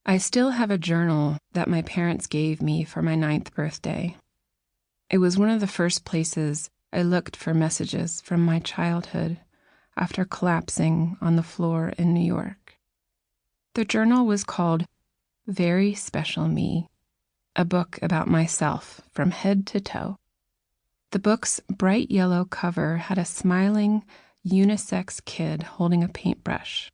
I still have a journal that my parents gave me for my 9th birthday. It was one of the first places I looked for messages from my childhood after collapsing on the floor in New York. The journal was called Very Special Me, a book about myself from head to toe. The book's bright yellow cover had a smiling, unisex kid holding a paintbrush.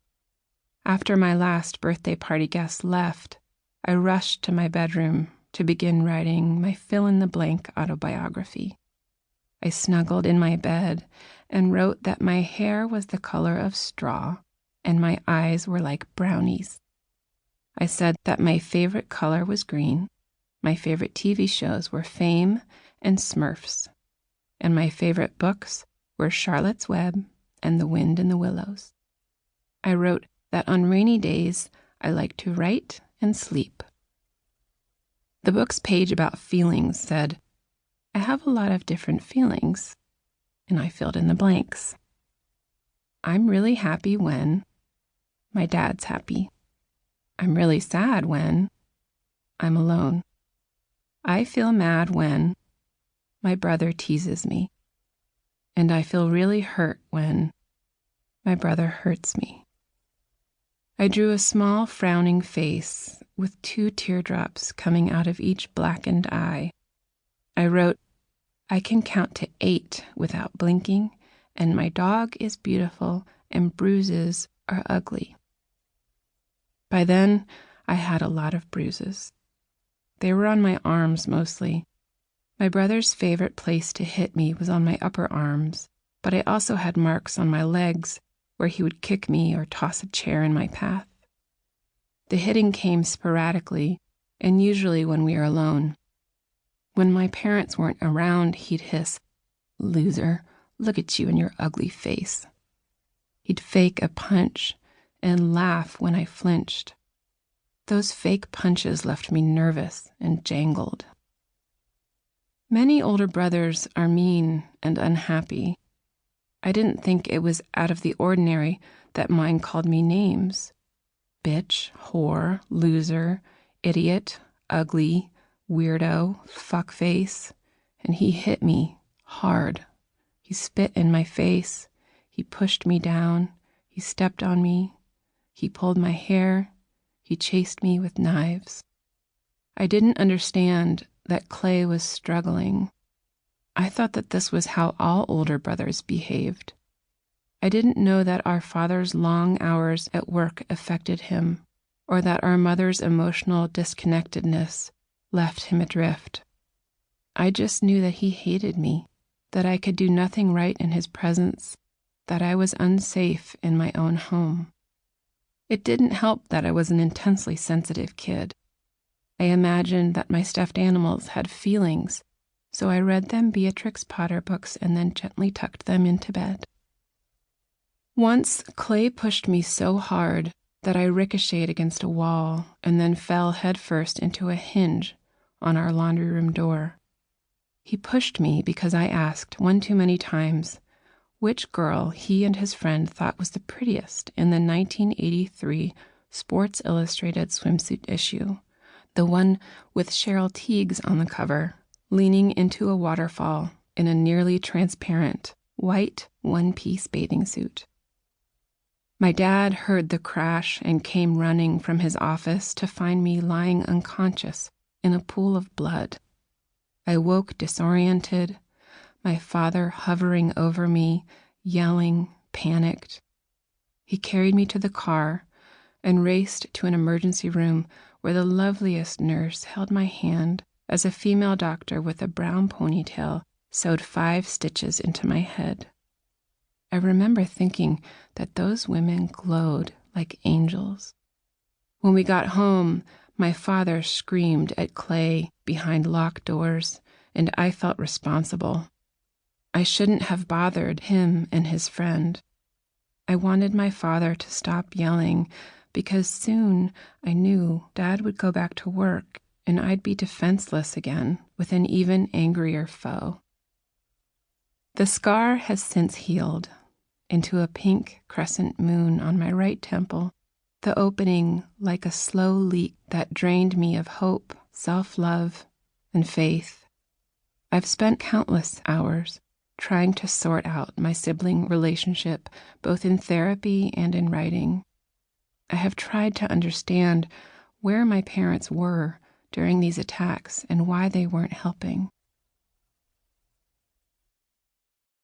After my last birthday party guest left, I rushed to my bedroom to begin writing my fill-in-the-blank autobiography. I snuggled in my bed and wrote that my hair was the color of straw and my eyes were like brownies. I said that my favorite color was green, my favorite TV shows were Fame and Smurfs, and my favorite books were Charlotte's Web and The Wind in the Willows. I wrote that on rainy days, I like to write and sleep. The book's page about feelings said, I have a lot of different feelings, and I filled in the blanks. I'm really happy when my dad's happy. I'm really sad when I'm alone. I feel mad when my brother teases me, and I feel really hurt when my brother hurts me. I drew a small frowning face with 2 teardrops coming out of each blackened eye. I wrote, I can count to 8 without blinking, and my dog is beautiful and bruises are ugly. By then, I had a lot of bruises. They were on my arms mostly. My brother's favorite place to hit me was on my upper arms, but I also had marks on my legs where he would kick me or toss a chair in my path. The hitting came sporadically, and usually when we were alone. When my parents weren't around, he'd hiss, Loser, look at you and your ugly face. He'd fake a punch and laugh when I flinched. Those fake punches left me nervous and jangled. Many older brothers are mean and unhappy. I didn't think it was out of the ordinary that mine called me names. Bitch, whore, loser, idiot, ugly, weirdo, fuckface, and he hit me hard. He spit in my face, he pushed me down, he stepped on me, he pulled my hair, he chased me with knives. I didn't understand that Clay was struggling. I thought that this was how all older brothers behaved. I didn't know that our father's long hours at work affected him, or that our mother's emotional disconnectedness left him adrift. I just knew that he hated me, that I could do nothing right in his presence, that I was unsafe in my own home. It didn't help that I was an intensely sensitive kid. I imagined that my stuffed animals had feelings, so I read them Beatrix Potter books and then gently tucked them into bed. Once, Clay pushed me so hard that I ricocheted against a wall and then fell headfirst into a hinge on our laundry room door. He pushed me because I asked one too many times which girl he and his friend thought was the prettiest in the 1983 Sports Illustrated swimsuit issue, the one with Cheryl Tiegs on the cover, leaning into a waterfall in a nearly transparent, white, one-piece bathing suit. My dad heard the crash and came running from his office to find me lying unconscious in a pool of blood. I woke disoriented, my father hovering over me, yelling, panicked. He carried me to the car and raced to an emergency room where the loveliest nurse held my hand as a female doctor with a brown ponytail sewed 5 stitches into my head. I remember thinking that those women glowed like angels. When we got home, my father screamed at Clay behind locked doors, and I felt responsible. I shouldn't have bothered him and his friend. I wanted my father to stop yelling because soon I knew Dad would go back to work and I'd be defenseless again with an even angrier foe. The scar has since healed into a pink crescent moon on my right temple the opening like a slow leak that drained me of hope, self-love, and faith. I've spent countless hours trying to sort out my sibling relationship, both in therapy and in writing. I have tried to understand where my parents were during these attacks and why they weren't helping.